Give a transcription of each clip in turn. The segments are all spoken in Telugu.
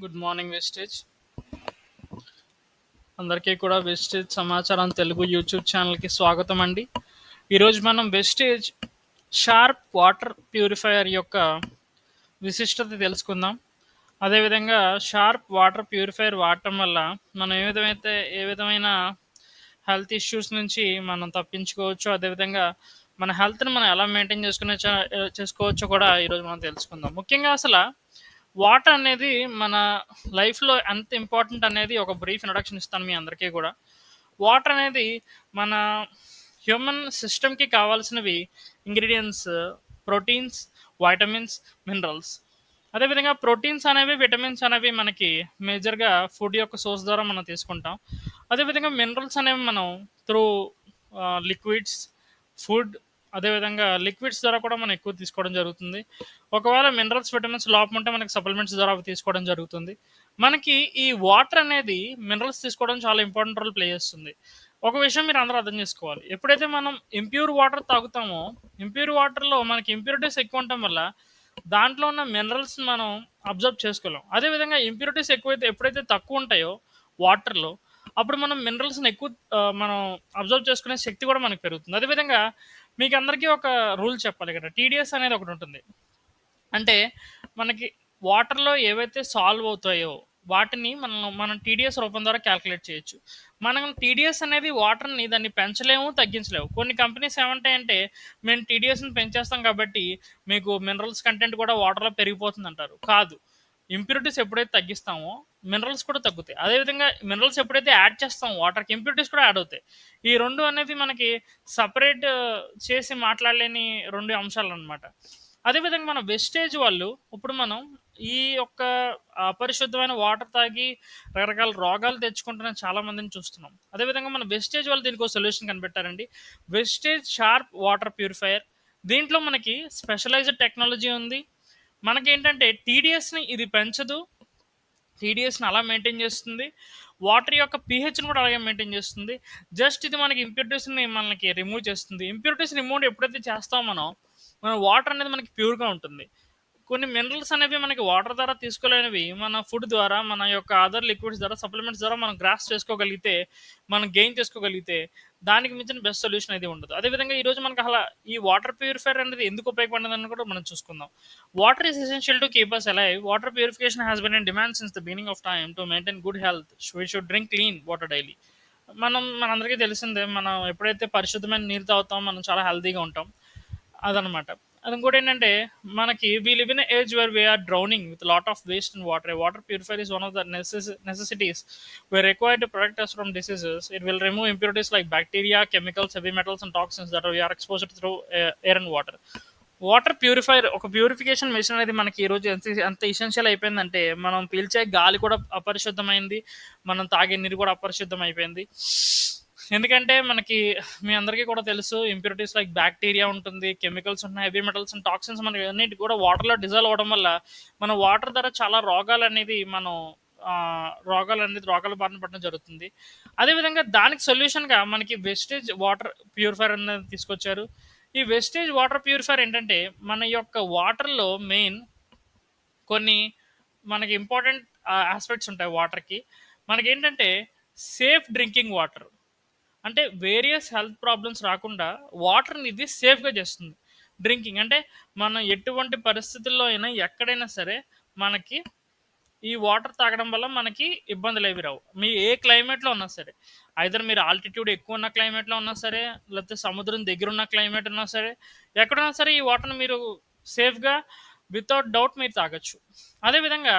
Good morning wastage. అందరికీ కూడా వెస్టేజ్ సమాచారం తెలుగు యూట్యూబ్ ఛానల్కి స్వాగతం అండి. ఈరోజు మనం వెస్టేజ్ షార్ప్ వాటర్ ప్యూరిఫైయర్ యొక్క విశిష్టత తెలుసుకుందాం. అదేవిధంగా షార్ప్ వాటర్ ప్యూరిఫైయర్ వాడటం వల్ల మనం ఏ విధమైన హెల్త్ ఇష్యూస్ నుంచి మనం తప్పించుకోవచ్చు. అదేవిధంగా మన హెల్త్ని మనం ఎలా మెయింటైన్ చేసుకోవచ్చో కూడా ఈరోజు మనం తెలుసుకుందాం. ముఖ్యంగా అసలు వాటర్ అనేది మన లైఫ్లో ఎంత ఇంపార్టెంట్ అనేది ఒక బ్రీఫ్ ఇంట్రడక్షన్ ఇస్తాను మీ అందరికీ కూడా. వాటర్ అనేది మన హ్యూమన్ సిస్టమ్కి కావాల్సినవి ఇంగ్రీడియంట్స్, ప్రోటీన్స్, వైటమిన్స్, మినరల్స్. అదేవిధంగా ప్రోటీన్స్ అనేవి, విటమిన్స్ అనేవి మనకి మేజర్గా ఫుడ్ యొక్క సోర్స్ ద్వారా మనం తీసుకుంటాం. అదేవిధంగా మినరల్స్ అనేవి మనం త్రూ లిక్విడ్స్, ఫుడ్, అదేవిధంగా లిక్విడ్స్ ద్వారా కూడా మనం ఎక్కువ తీసుకోవడం జరుగుతుంది. ఒకవేళ మినరల్స్, విటమిన్స్ లోపం ఉంటే మనకి సప్లిమెంట్స్ ద్వారా అవి తీసుకోవడం జరుగుతుంది. మనకి ఈ వాటర్ అనేది మినరల్స్ తీసుకోవడం చాలా ఇంపార్టెంట్ రోల్ ప్లే చేస్తుంది. ఒక విషయం మీరు అందరూ అర్థం చేసుకోవాలి. ఎప్పుడైతే మనం ఇంప్యూర్ వాటర్ తాగుతామో, ఇంప్యూర్ వాటర్లో మనకి ఇంప్యూరిటీస్ ఎక్కువ ఉండటం వల్ల దాంట్లో ఉన్న మినరల్స్ మనం అబ్జర్వ్ చేసుకోలేం. అదేవిధంగా ఇంప్యూరిటీస్ ఎప్పుడైతే తక్కువ ఉంటాయో వాటర్లో, అప్పుడు మనం మినరల్స్ని ఎక్కువ మనం అబ్జర్వ్ చేసుకునే శక్తి కూడా మనకు పెరుగుతుంది. అదేవిధంగా మీకు అందరికీ ఒక రూల్ చెప్పాలి ఇక్కడ. టీడీఎస్ అనేది ఒకటి ఉంటుంది. అంటే మనకి వాటర్లో ఏవైతే సాల్వ్ అవుతాయో వాటిని మనం టీడీఎస్ రూపం ద్వారా క్యాల్కులేట్ చేయొచ్చు. మనం టీడీఎస్ అనేది వాటర్ని దాన్ని పెంచలేము, తగ్గించలేము. కొన్ని కంపెనీస్ ఏమంటాయంటే మేము టీడీఎస్ని పెంచేస్తాం కాబట్టి మీకు మినరల్స్ కంటెంట్ కూడా వాటర్లో పెరిగిపోతుంది అంటారు. కాదు, ఇంప్యూరిటీస్ ఎప్పుడైతే తగ్గిస్తామో మినరల్స్ కూడా తగ్గుతాయి. అదేవిధంగా మినరల్స్ ఎప్పుడైతే యాడ్ చేస్తామో వాటర్కి ఇంప్యూరిటీస్ కూడా యాడ్ అవుతాయి. ఈ రెండు అనేది మనకి సపరేట్ చేసి మాట్లాడలేని రెండు అంశాలు అనమాట. అదేవిధంగా మన వెస్టేజ్ వాళ్ళు ఇప్పుడు మనం ఈ యొక్క అపరిశుద్ధమైన వాటర్ తాగి రకరకాల రోగాలు తెచ్చుకుంటున్న చాలా మందిని చూస్తున్నాం. అదేవిధంగా మన వెస్టేజ్ వాళ్ళు దీనికి ఒక సొల్యూషన్ కనిపెట్టారండి. Vestige sharp water purifier. దీంట్లో మనకి స్పెషలైజ్డ్ టెక్నాలజీ ఉంది. మనకేంటంటే టీడీఎస్ని ఇది పెంచదు, టీడీఎస్ని అలా మెయింటైన్ చేస్తుంది. వాటర్ యొక్క పీహెచ్ని కూడా అలాగే మెయింటైన్ చేస్తుంది. జస్ట్ ఇది మనకి ఇంప్యూరిటీస్ని మనకి రిమూవ్ చేస్తుంది. ఇంప్యూరిటీస్ రిమూవ్ ఎప్పుడైతే చేస్తామో మన వాటర్ అనేది మనకి ప్యూర్గా ఉంటుంది. కొన్ని మినరల్స్ అనేవి మనకి వాటర్ ద్వారా తీసుకోలేనివి మన ఫుడ్ ద్వారా, మన యొక్క అదర్ లిక్విడ్స్ ద్వారా, సప్లిమెంట్స్ ద్వారా మనం గ్రాస్ చేసుకోగలిగితే, మనం గెయిన్ చేసుకోగలిగితే దానికి మించిన బెస్ట్ సొల్యూషన్ అయితే ఉండదు. అదేవిధంగా ఈరోజు మనకు అలా ఈ వాటర్ ప్యూరిఫైయర్ అనేది ఎందుకు ఉపయోగపడిందని కూడా మనం చూసుకుందాం. Water is essential to keep us alive. Water purification has been in demand since the beginning of time. To maintain good health, we should drink clean water daily. మనందరికీ తెలిసిందే, మనం ఎప్పుడైతే పరిశుద్ధమైన నీరు తాగుతామో మనం చాలా హెల్తీగా ఉంటాం. అదనమాట. అది ఇంకోటి ఏంటంటే మనకి we live in age where we are drowning with lot of waste in water. Water purifier is one of the necessities we are required to protect us from diseases. It will remove impurities like bacteria, chemicals, heavy metals and toxins that we are exposed through air and water. Water purifier ఒక ప్యూరిఫికేషన్ మెషిన్ అనేది మనకి ఈరోజు ఎంత ఎసెన్షియల్ అయిపోయిందంటే మనం పీల్చే గాలి కూడా అపరిశుద్ధమైంది, మనం తాగే నీరు కూడా అపరిశుద్ధం అయిపోయింది. ఎందుకంటే మనకి మీ అందరికీ కూడా తెలుసు, ఇంప్యూరిటీస్ లైక్ బ్యాక్టీరియా ఉంటుంది, కెమికల్స్ ఉన్నాయి, హెవీ మెటల్స్ అండ్ టాక్సిన్స్ మనకి అన్నిటి కూడా వాటర్లో డిజాల్వ్ అవ్వడం వల్ల మన వాటర్ ద్వారా చాలా రోగాల బారిన పడడం జరుగుతుంది. అదేవిధంగా దానికి సొల్యూషన్గా మనకి వెస్టేజ్ వాటర్ ప్యూరిఫైర్ అనేది తీసుకొచ్చారు. ఈ వెస్టేజ్ వాటర్ ప్యూరిఫైర్ ఏంటంటే మన యొక్క వాటర్లో మెయిన్ కొన్ని మనకి ఇంపార్టెంట్ ఆస్పెక్ట్స్ ఉంటాయి వాటర్కి. మనకేంటంటే సేఫ్ డ్రింకింగ్ వాటర్, అంటే వేరియస్ హెల్త్ ప్రాబ్లమ్స్ రాకుండా వాటర్ని ఇది సేఫ్గా చేస్తుంది. డ్రింకింగ్ అంటే మనం ఎటువంటి పరిస్థితుల్లో అయినా ఎక్కడైనా సరే మనకి ఈ వాటర్ తాగడం వల్ల మనకి ఇబ్బందులు ఏవి రావు. మీ ఏ క్లైమేట్లో ఉన్నా సరే, ఐదర్ మీరు ఆల్టిట్యూడ్ ఎక్కువ ఉన్న క్లైమేట్లో ఉన్నా సరే, లేకపోతే సముద్రం దగ్గర ఉన్న క్లైమేట్ ఉన్నా సరే, ఎక్కడున్నా సరే ఈ వాటర్ని మీరు సేఫ్గా వితౌట్ డౌట్ మీరు తాగొచ్చు. అదేవిధంగా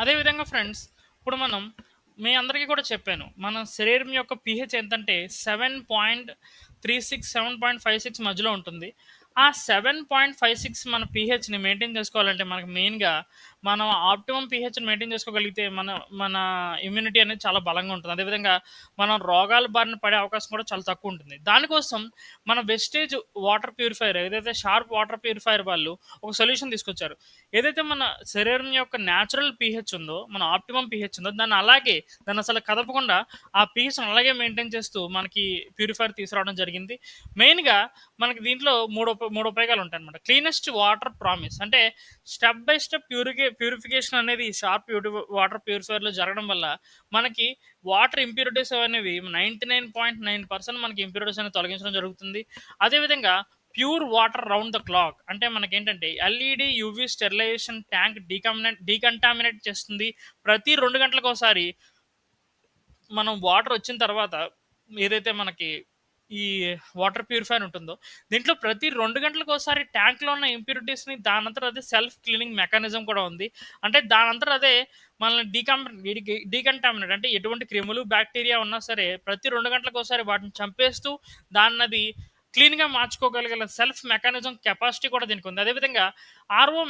అదేవిధంగా ఫ్రెండ్స్, ఇప్పుడు మీ అందరికీ కూడా చెప్పాను, మన శరీరం యొక్క pH ఎంతంటే 7.36 7.56 మధ్యలో ఉంటుంది. ఆ 7.56 మన pHని మెయింటైన్ చేసుకోవాలంటే మనకు మెయిన్గా మనం ఆప్టిమం pHని మెయింటైన్ చేసుకోగలిగితే మన మన ఇమ్యూనిటీ అనేది చాలా బలంగా ఉంటుంది. అదేవిధంగా మనం రోగాల బారిన పడే అవకాశం కూడా చాలా తక్కువ ఉంటుంది. దానికోసం మన వెస్టేజ్ వాటర్ ప్యూరిఫైయర్, ఏదైతే షార్ప్ వాటర్ ప్యూరిఫైయర్ వాళ్ళు ఒక సొల్యూషన్ తీసుకొచ్చారు. ఏదైతే మన శరీరం యొక్క న్యాచురల్ pH ఉందో, మన ఆప్టిమం pH ఉందో, దాన్ని అసలు కదపకుండా ఆ pHని అలాగే మెయింటైన్ చేస్తూ మనకి ప్యూరిఫైయర్ తీసుకురావడం జరిగింది. మెయిన్గా మనకి దీంట్లో 3 మూడు ఉపయోగాలు ఉంటాయన్నమాట. క్లీనెస్ట్ వాటర్ ప్రామిస్ అంటే స్టెప్ బై స్టెప్ ప్యూరిఫికేషన్ అనేది షార్ప్ వాటర్ ప్యూరిఫైయర్‌లో జరగడం వల్ల మనకి వాటర్ ఇంప్యూరిటీస్ అనేవి 99.9% మనకి ఇంప్యూరిటీస్ అనేవి తొలగించడం జరుగుతుంది. అదేవిధంగా pure water round the clock అంటే మనకేంటంటే ఎల్ఈడి యూవీ స్టెరిలైజేషన్ ట్యాంక్ డీకంటామినేట్ చేస్తుంది. ప్రతి 2 గంటలకోసారి మనం వాటర్ వచ్చిన తర్వాత ఏదైతే మనకి ఈ వాటర్ ప్యూరిఫైయర్ ఉంటుందో, దీంట్లో ప్రతి 2 గంటలకోసారి ట్యాంక్‌లో ఉన్న ఇంప్యూరిటీస్‌ని దానంతట అదే సెల్ఫ్ క్లీనింగ్ మెకానిజం కూడా ఉంది. అంటే దానంతట అదే మనల్ని డీకంటామినేట్ అంటే ఎటువంటి క్రిములు, బాక్టీరియా ఉన్నా సరే ప్రతి 2 గంటలకోసారి వాటిని చంపేస్తూ దాన్నది క్లీన్‌గా మార్చుకోగలిగే సెల్ఫ్ మెకానిజం కెపాసిటీ కూడా దీనికుంది. అదేవిధంగా ఆర్ఓ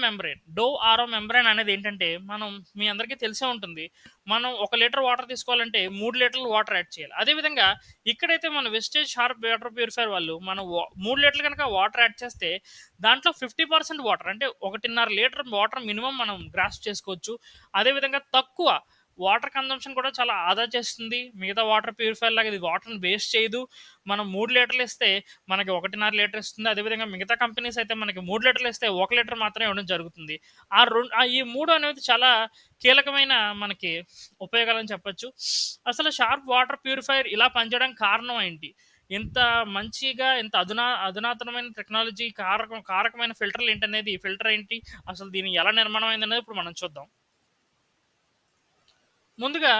మెంబ్రేన్ అనేది ఏంటంటే, మనం మీ అందరికీ తెలిసే ఉంటుంది. మనం 1 లీటర్ వాటర్ తీసుకోవాలంటే 3 లీటర్లు వాటర్ యాడ్ చేయాలి. అదేవిధంగా ఇక్కడైతే మన వెస్టేజ్ షార్ప్ వాటర్ ప్యూరిఫైయర్ వాళ్ళు మనం 3 లీటర్లు గనక వాటర్ యాడ్ చేస్తే దాంట్లో 50% వాటర్ అంటే 1.5 లీటర్ వాటర్ మినిమమ్ మనం గ్రాస్ప్ చేసుకోవచ్చు. అదేవిధంగా తక్కువ వాటర్ కన్జంప్షన్ కూడా చాలా ఆదా చేస్తుంది. మిగతా వాటర్ ప్యూరిఫైయర్ లాగా ఇది వాటర్‌ని వేస్ట్ చేయదు. మనం 3 లీటర్లు ఇస్తే మనకి 1.5 లీటర్ ఇస్తుంది. అదేవిధంగా మిగతా కంపెనీస్ అయితే మనకి 3 లీటర్లు ఇస్తే 1 లీటర్ మాత్రమే ఇవ్వడం జరుగుతుంది. ఈ 3 అనేది చాలా కీలకమైన మనకి ఉపయోగాలని చెప్పొచ్చు. అసలు షార్ప్ వాటర్ ప్యూరిఫైయర్ ఇలా పనిచేయడానికి కారణం ఏంటి? ఇంత మంచిగా ఇంత అధునాతనమైన టెక్నాలజీ కారకమైన ఫిల్టర్లు ఏంటనేది ఈ ఫిల్టర్ ఏంటి? అసలు దీని ఎలా నిర్మాణం అయిందనేది ఇప్పుడు మనం చూద్దాం. ముందుగా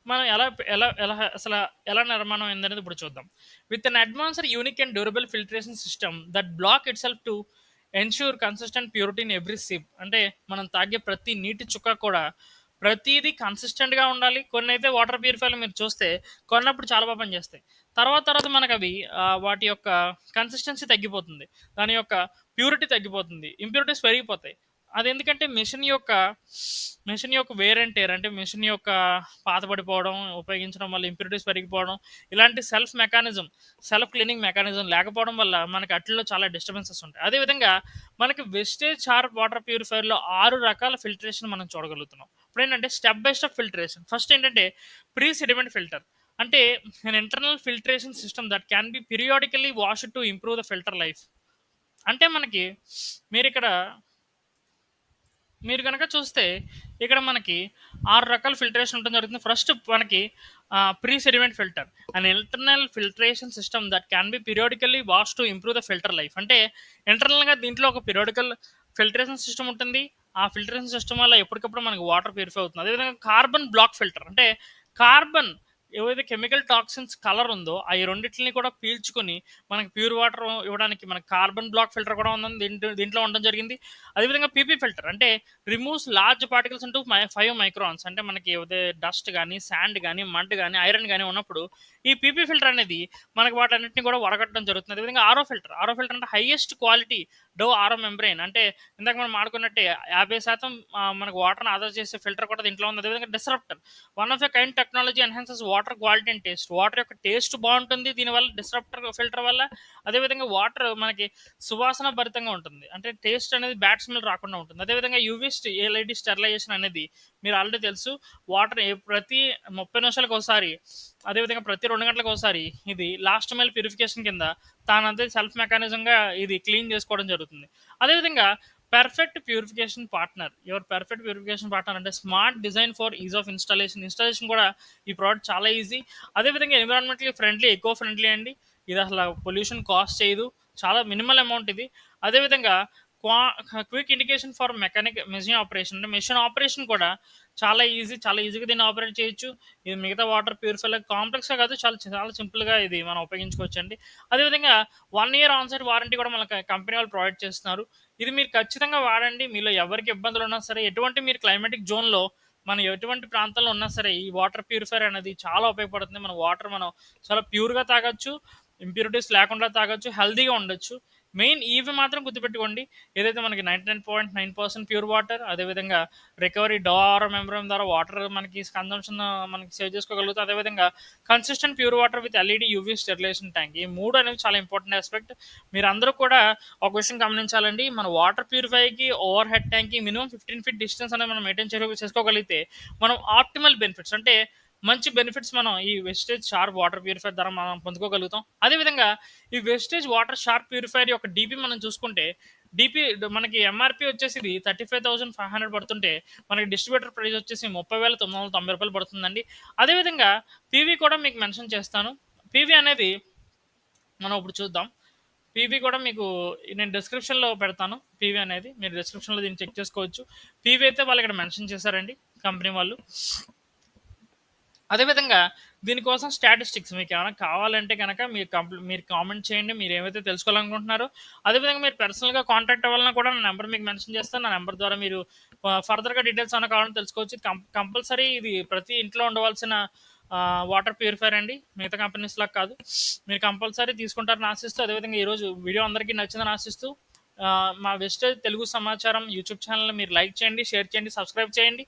మనం ఎలా ఎలా ఎలా అసలు ఎలా నిర్మాణం అయిందనేది ఇప్పుడు చూద్దాం. With an advanced unique and durable filtration system that block itself to ensure consistent purity in every sip. అంటే మనం తాగే ప్రతి నీటి చుక్క కూడా ప్రతీదీ కన్సిస్టెంట్‌గా ఉండాలి. కొన్నైతే వాటర్ ప్యూరిఫైయర్‌లు మీరు చూస్తే కొన్నప్పుడు చాలా బాగా పనిచేస్తాయి. తర్వాత తర్వాత మనకవి వాటి యొక్క కన్సిస్టెన్సీ తగ్గిపోతుంది. దాని యొక్క ప్యూరిటీ తగ్గిపోతుంది. ఇంప్యూరిటీస్ పెరిగిపోతాయి. అదెందుకంటే మెషిన్ యొక్క వేర్ అండ్ టేర్ అంటే మెషిన్ యొక్క పాతబడిపోవడం, ఉపయోగించడం వల్ల ఇంప్యూరిటీస్ పెరిగిపోవడం, ఇలాంటి సెల్ఫ్ క్లీనింగ్ మెకానిజం లేకపోవడం వల్ల మనకి అట్లిలో చాలా డిస్టర్బెన్సెస్ ఉంటాయి. అదేవిధంగా మనకి వెస్టేజ్ షార్ప్ వాటర్ ప్యూరిఫైయర్‌లో 6 రకాల ఫిల్టరేషన్ మనం చూడగలుగుతున్నాం. ఇప్పుడేంటంటే step by step filtration. First ఏంటంటే ప్రీ సెడిమెంట్ ఫిల్టర్. అంటే అన్ internal filtration system that can be periodically washed to improve the filter life. అంటే మనకి మీరిక్కడ మీరు గనక చూస్తే ఇక్కడ మనకి 6 రకాల ఫిల్టరేషన్ ఉండడం జరుగుతుంది. ఫస్ట్ మనకి pre sediment filter. An internal filtration system that can be periodically wash to improve the filter life. అంటే ఇంటర్నల్‌గా దీంట్లో ఒక పీరియాడికల్ ఫిల్టరేషన్ సిస్టమ్ ఉంటుంది. ఆ ఫిల్టరేషన్ సిస్టమ్ వల్ల ఎప్పటికప్పుడు మనకి వాటర్ ప్యూరిఫై అవుతుంది. అదేవిధంగా కార్బన్ బ్లాక్ ఫిల్టర్ అంటే కార్బన్ ఏవైతే కెమికల్ టాక్సిన్స్ కలర్ ఉందో అయి రెండిటిని కూడా పీల్చుకొని మనకి ప్యూర్ వాటర్ ఇవ్వడానికి మనకి కార్బన్ బ్లాక్ ఫిల్టర్ కూడా ఉందని దీంట్లో ఉండడం జరిగింది. అదేవిధంగా పీపీ ఫిల్టర్ అంటే removes large particles into 5 microns. అంటే మనకి ఏవైతే డస్ట్ గానీ, శాండ్ గానీ, మడ్ గానీ, ఐరన్ గానీ ఉన్నప్పుడు ఈ పీపీ ఫిల్టర్ అనేది మనకి వాటన్నిటిని కూడా వడగట్టడం జరుగుతుంది. అదేవిధంగా ఆరో ఫిల్టర్ అంటే హైయెస్ట్ క్వాలిటీ ఆరో మెంబ్రెయిన్ అంటే ఇందాక మనం మాట్లాడుకున్నట్టే 50% మనకు వాటర్‌ని ఆదా చేసే ఫిల్టర్ కూడా దీంట్లో ఉంది. అదేవిధంగా disruptor one of a kind technology enhances water quality and taste. Water యొక్క టేస్ట్ బాగుంటుంది దీనివల్ల ఫిల్టర్ వల్ల. అదేవిధంగా వాటర్ మనకి సువాసన భరితంగా ఉంటుంది. అంటే టేస్ట్ అనేది బ్యాడ్ స్మెల్ రాకుండా ఉంటుంది. అదేవిధంగా ఎల్ఐడి స్టెరిలైజేషన్ అనేది మీరు ఆల్రెడీ తెలుసు. వాటర్ ప్రతి 30 నిమిషాలకు ఒకసారి అదేవిధంగా ప్రతి 2 గంటలకు ఒకసారి ఇది లాస్ట్ మైల్ ప్యూరిఫికేషన్ కింద తానంతే సెల్ఫ్ మెకానిజంగా ఇది క్లీన్ చేసుకోవడం జరుగుతుంది. అదేవిధంగా పర్ఫెక్ట్ ప్యూరిఫికేషన్ పార్ట్నర్ అంటే smart design for is of installation కూడా ఈ ప్రోడక్ట్ చాలా ఈజీ. అదేవిధంగా ఎన్విరాన్మెంటలీ ఫ్రెండ్లీ, ఎకో ఫ్రెండ్లీ అండి. ఇది అసలు పొల్యూషన్ కాస్ట్ చేయదు. చాలా మినిమల్ అమౌంట్ ఇది. అదేవిధంగా quick indication for machine operation కూడా చాలా ఈజీగా దీన్ని ఆపరేట్ చేయొచ్చు. ఇది మిగతా వాటర్ ప్యూరిఫైయర్ కాంప్లెక్స్గా కాదు, చాలా చాలా సింపుల్గా ఇది మనం ఉపయోగించుకోవచ్చు అండి. అదేవిధంగా 1 ఇయర్ ఆన్సైట్ వారంటీ కూడా మనకి కంపెనీ వాళ్ళు ప్రొవైడ్ చేస్తున్నారు. ఇది మీరు ఖచ్చితంగా వాడండి. మీలో ఎవరికి ఇబ్బందులు ఉన్నా సరే, మీరు క్లైమాటిక్ జోన్లో మనం ఎటువంటి ప్రాంతంలో ఉన్నా సరే ఈ వాటర్ ప్యూరిఫైయర్ అనేది చాలా ఉపయోగపడుతుంది. మనం చాలా ప్యూర్గా తాగొచ్చు, ఇంప్యూరిటీస్ లేకుండా తాగొచ్చు, హెల్తీగా ఉండొచ్చు. మెయిన్ ఇవి మాత్రం గుర్తుపెట్టుకోండి. ఏదైతే మనకి 99.9% ప్యూర్ వాటర్, అదేవిధంగా రికవరీ మెంబ్రేన్ ద్వారా వాటర్ మనకి కన్జంప్షన్ మనకి సేవ్ చేసుకోగలుగుతాం. అదేవిధంగా consistent pure water with LED UV sterilization tank. ఈ 3 అనేవి చాలా ఇంపార్టెంట్ ఆస్పెక్ట్. మీరందరూ కూడా ఒక విషయం గమనించాలండి. మన వాటర్ ప్యూరిఫైకి ఓవర్ హెడ్ ట్యాంక్‌కి మినిమమ్ 15 ఫీట్ డిస్టెన్స్ అనేది మనం మెయింటైన్ చేసుకోగలిగితే మనం ఆప్టిమల్ బెనిఫిట్స్ అంటే మంచి బెనిఫిట్స్ మనం ఈ వెస్టేజ్ షార్ప్ వాటర్ ప్యూరిఫైయర్ ద్వారా మనం పొందుకోగలుగుతాం. అదేవిధంగా ఈ వెస్టేజ్ వాటర్ షార్ప్ ప్యూరిఫైయర్ యొక్క డీపీ మనం చూసుకుంటే, డీపీ మనకి ఎంఆర్‌పీ వచ్చేసి ఇది 35,500 పడుతుంటే, మనకి డిస్ట్రిబ్యూటర్ ప్రైస్ వచ్చేసి రూ. 30,990 పడుతుందండి. అదేవిధంగా పీవీ కూడా మీకు మెన్షన్ చేస్తాను. పీవీ అనేది మనం ఇప్పుడు చూద్దాం. పీవీ కూడా మీకు నేను డిస్క్రిప్షన్‌లో పెడతాను. పీవీ అనేది మీరు డిస్క్రిప్షన్‌లో దీన్ని చెక్ చేసుకోవచ్చు. పీవీ అయితే వాళ్ళు ఇక్కడ మెన్షన్ చేశారండి కంపెనీ వాళ్ళు. అదేవిధంగా దీనికోసం స్టాటిస్టిక్స్ మీకేమైనా కావాలంటే గనక మీరు కామెంట్ చేయండి. మీరేమైతే తెలుసుకోవాలనుకుంటున్నారో. అదేవిధంగా మీరు పర్సనల్‌గా కాంటాక్ట్ అవ్వాలన్నా కూడా నా నంబర్ మీకు మెన్షన్ చేస్తాను. నా నంబర్ ద్వారా మీరు ఫర్దర్‌గా డీటెయిల్స్ ఏమైనా కావాలంటే తెలుసుకోవచ్చు. కంపల్సరీ ఇది ప్రతి ఇంట్లో ఉండవలసిన వాటర్ ప్యూరిఫైయర్ అండి. మిగతా కంపెనీస్‌లాగా కాదు. మీరు కంపల్సరీ తీసుకుంటారని ఆశిస్తూ, అదేవిధంగా ఈరోజు వీడియో అందరికీ నచ్చిందని ఆశిస్తూ, మా వెస్టేజ్ తెలుగు సమాచారం యూట్యూబ్ ఛానల్‌ని మీరు లైక్ చేయండి, షేర్ చేయండి, సబ్స్క్రైబ్ చేయండి.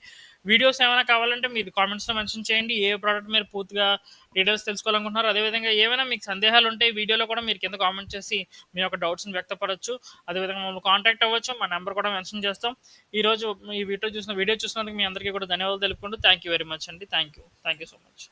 వీడియోస్ ఏమైనా కావాలంటే మీరు కామెంట్స్‌లో మెన్షన్ చేయండి. ఏ ప్రోడక్ట్ మీరు పూర్తిగా డీటెయిల్స్ తెలుసుకోవాలనుకుంటున్నారో, అదేవిధంగా ఏమైనా మీకు సందేహాలు ఉంటే ఈ వీడియోలో కూడా మీరు కింద కామెంట్ చేసి మీ యొక్క డౌట్స్‌ని వ్యక్తపరచు. అదేవిధంగా మమ్మల్ని కాంటాక్ట్ అవ్వచ్చు. మా నంబర్ కూడా మెన్షన్ చేస్తాం. ఈరోజు ఈ వీడియో చూసినందుకు మీ అందరికీ కూడా ధన్యవాదాలు తెలుపుకుంటూ థ్యాంక్ యూ వెరీ మచ్ అండి. Thank you so much.